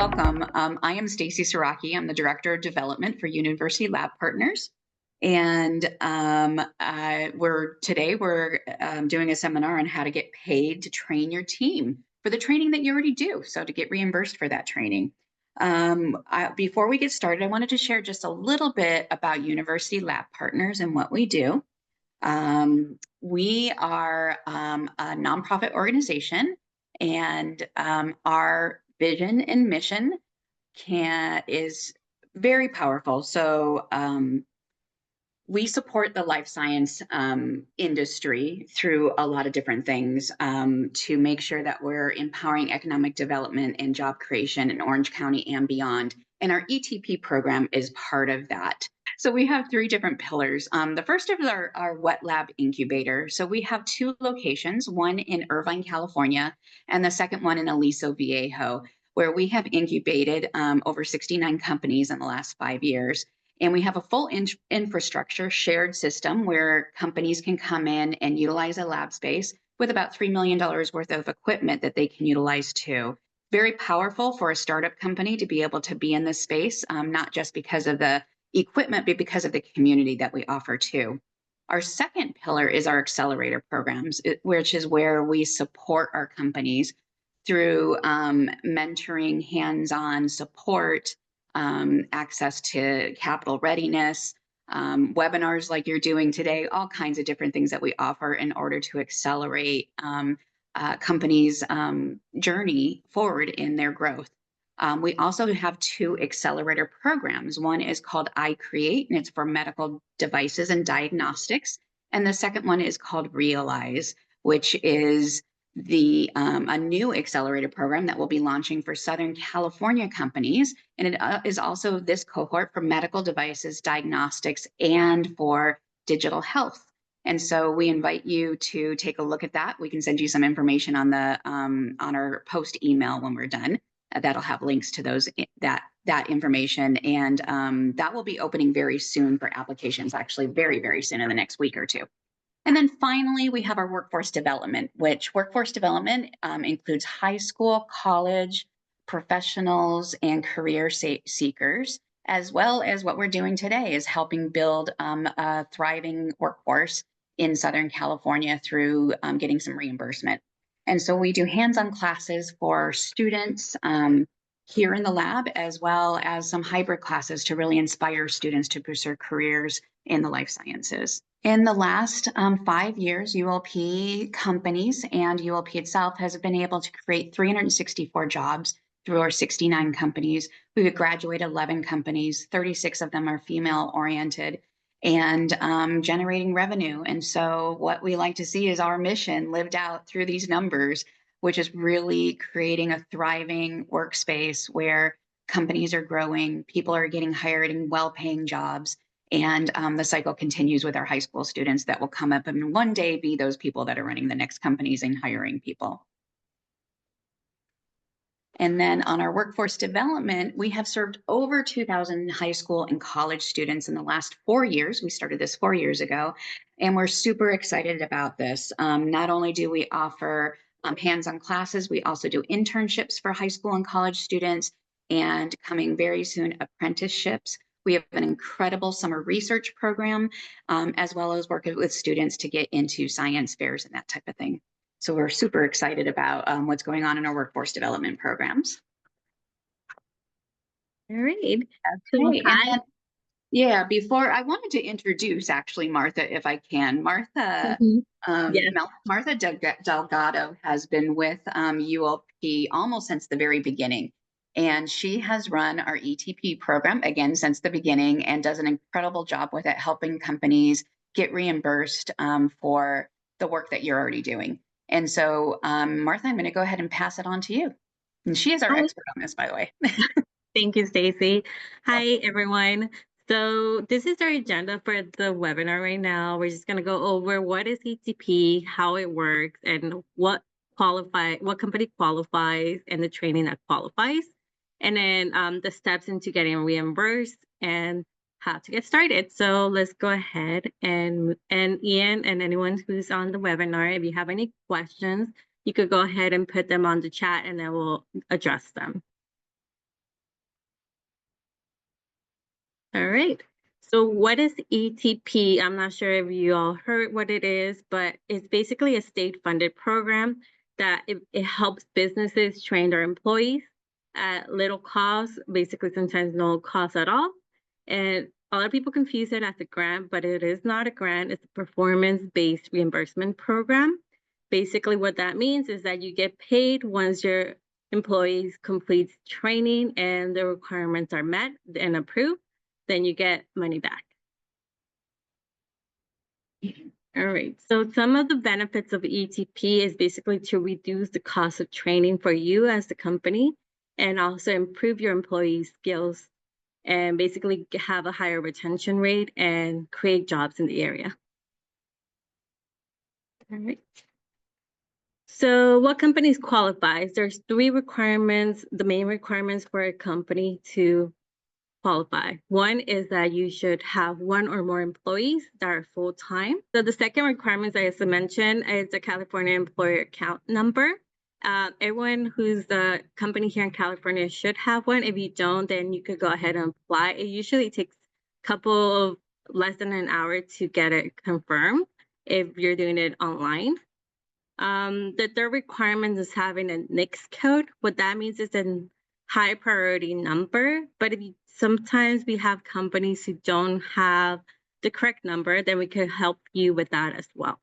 welcome. I am Stacy Saraki. I'm the Director of Development for University Lab Partners. And we're doing a seminar on how to get paid to train your team for the training that you already do. So to get reimbursed for that training. Before we get started, I wanted to share just a little bit about University Lab Partners and what we do. We are a nonprofit organization, and our vision and mission is very powerful. So we support the life science industry through a lot of different things to make sure that we're empowering economic development and job creation in Orange County and beyond. And our ETP program is part of that. So we have three different pillars. The first is our wet lab incubator. So we have two locations, one in Irvine, California, and the second one in Aliso Viejo, where we have incubated over 69 companies in the last 5 years. And we have a full infrastructure shared system where companies can come in and utilize a lab space with about $3 million worth of equipment that they can utilize too. Very powerful for a startup company to be able to be in this space, not just because of the equipment, but because of the community that we offer too. Our second pillar is our accelerator programs, which is where we support our companies through mentoring, hands-on support, access to capital readiness, webinars like you're doing today, all kinds of different things that we offer in order to accelerate companies' journey forward in their growth. We also have two accelerator programs. One is called iCreate, and it's for medical devices and diagnostics. And the second one is called Realize, which is a new accelerator program that will be launching for Southern California companies. And it is also this cohort for medical devices, diagnostics, and for digital health. And so we invite you to take a look at that. We can send you some information on our post email when we're done. That'll have links to that information, and that will be opening very soon for applications, actually very, very soon in the next week or two. And then finally, we have our workforce development, which workforce development includes high school, college, professionals, and career seekers, as well as what we're doing today is helping build a thriving workforce in Southern California through getting some reimbursement. And so we do hands-on classes for students here in the lab, as well as some hybrid classes to really inspire students to pursue careers in the life sciences. In the last 5 years, ULP companies and ULP itself has been able to create 364 jobs through our 69 companies. We would graduate 11 companies, 36 of them are female-oriented, and generating revenue. And so what we like to see is our mission lived out through these numbers, which is really creating a thriving workspace where companies are growing, people are getting hired in well-paying jobs, and the cycle continues with our high school students that will come up and one day be those people that are running the next companies and hiring people. And then on our workforce development, we have served over 2,000 high school and college students in the last 4 years. We started this 4 years ago, and we're super excited about this. Not only do we offer hands-on classes, we also do internships for high school and college students, and coming very soon, apprenticeships. We have an incredible summer research program, as well as working with students to get into science fairs and that type of thing. So we're super excited about what's going on in our workforce development programs. All right. Okay. Before I wanted to introduce actually Martha, if I can. Martha, Yes. Martha Delgado has been with ULP almost since the very beginning. And she has run our ETP program again since the beginning and does an incredible job with it, helping companies get reimbursed for the work that you're already doing. And so, Martha, I'm going to go ahead and pass it on to you. And she is our expert on this, by the way. Thank you, Stacy. Hi, everyone. So this is our agenda for the webinar right now. We're just going to go over what is ETP, how it works, and what company qualifies, and the training that qualifies, and then the steps into getting reimbursed and how to get started. So let's go ahead and Ian and anyone who's on the webinar, if you have any questions, you could go ahead and put them on the chat and then we'll address them. All right. So what is ETP? I'm not sure if you all heard what it is, but it's basically a state-funded program that it helps businesses train their employees at little cost, basically sometimes no cost at all. And a lot of people confuse it as a grant, but it is not a grant. It's a performance-based reimbursement program. Basically, what that means is that you get paid once your employees complete training and the requirements are met and approved, then you get money back. All right. So some of the benefits of ETP is basically to reduce the cost of training for you as the company and also improve your employee skills and basically have a higher retention rate and create jobs in the area. All right. So what companies qualify? There's 3 requirements, the main requirements for a company to qualify. One is that you should have 1 or more employees that are full-time. So the second requirement, as I mentioned, is a California employer account number. Everyone who's a company here in California should have one. If you don't, then you could go ahead and apply. It usually takes a couple of less than an hour to get it confirmed if you're doing it online. The third requirement is having a NICS code. What that means is a high priority number. But sometimes we have companies who don't have the correct number, then we can help you with that as well.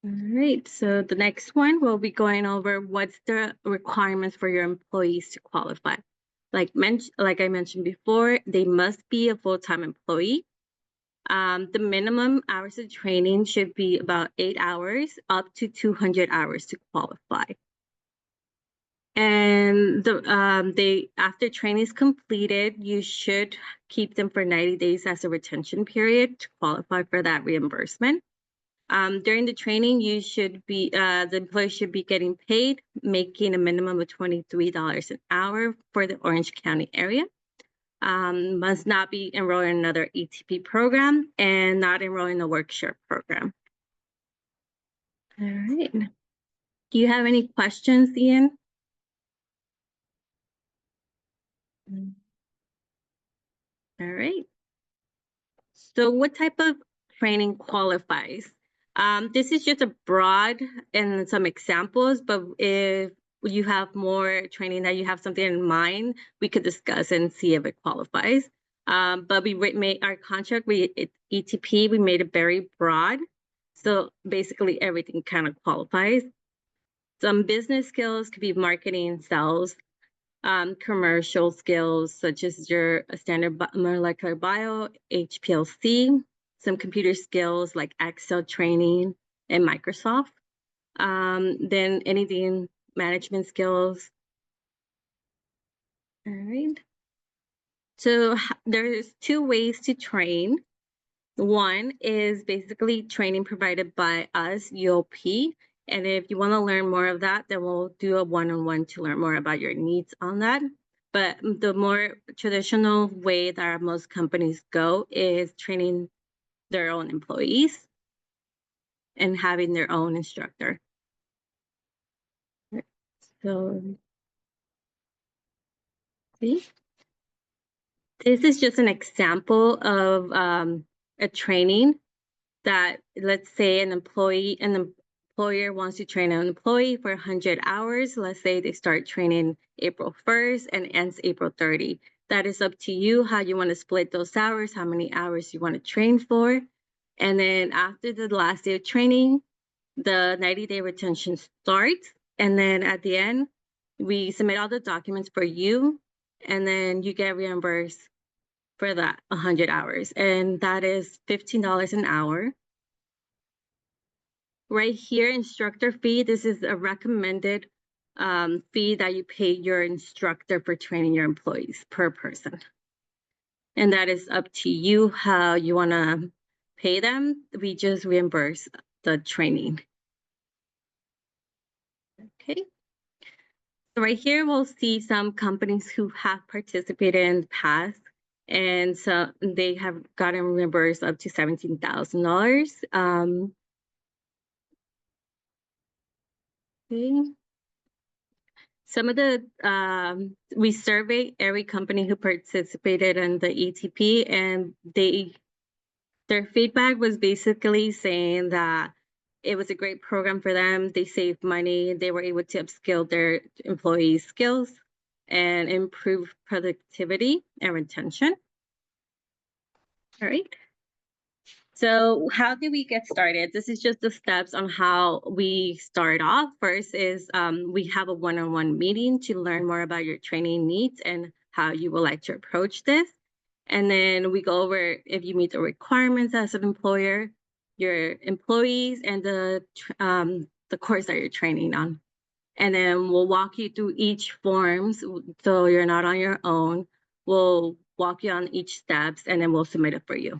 All right, so the next one, we'll be going over what's the requirements for your employees to qualify. Like I mentioned before, they must be a full-time employee. The minimum hours of training should be about 8 hours, up to 200 hours to qualify. And after training is completed, you should keep them for 90 days as a retention period to qualify for that reimbursement. During the training, the employee should be getting paid, making a minimum of $23 an hour for the Orange County area. Must not be enrolled in another ETP program and not enrolled in a work-share program. All right. Do you have any questions, Ian? All right. So what type of training qualifies? This is just a broad and some examples, but if you have more training that you have something in mind, we could discuss and see if it qualifies. But we made our contract, ETP, we made it very broad. So basically everything kind of qualifies. Some business skills could be marketing, sales, commercial skills such as your standard molecular bio, HPLC, some computer skills like Excel training and Microsoft. Then anything management skills. All right. So there's 2 ways to train. One is basically training provided by us, UOP. And if you want to learn more of that, then we'll do a one-on-one to learn more about your needs on that. But the more traditional way that most companies go is training their own employees and having their own instructor. So, see, this is just an example of a training that, let's say an employer wants to train an employee for 100 hours. Let's say they start training April 1st and ends April 30. That is up to you how you want to split those hours, how many hours you want to train for. And then after the last day of training, the 90-day retention starts. And then at the end, we submit all the documents for you, and then you get reimbursed for that 100 hours. And that is $15 an hour. Right here, instructor fee, this is a recommended fee that you pay your instructor for training your employees per person. And that is up to you how you want to pay them. We just reimburse the training. Okay. So right here, we'll see some companies who have participated in the past. And so they have gotten reimbursed up to $17,000. Okay. some of the we surveyed every company who participated in the ETP, and their feedback was basically saying that it was a great program for them. They saved money. They were able to upskill their employees' skills and improve productivity and retention. All right. So how do we get started? This is just the steps on how we start off. First is we have a one-on-one meeting to learn more about your training needs and how you would like to approach this. And then we go over if you meet the requirements as an employer, your employees, and the course that you're training on. And then we'll walk you through each forms so you're not on your own. We'll walk you on each steps, and then we'll submit it for you.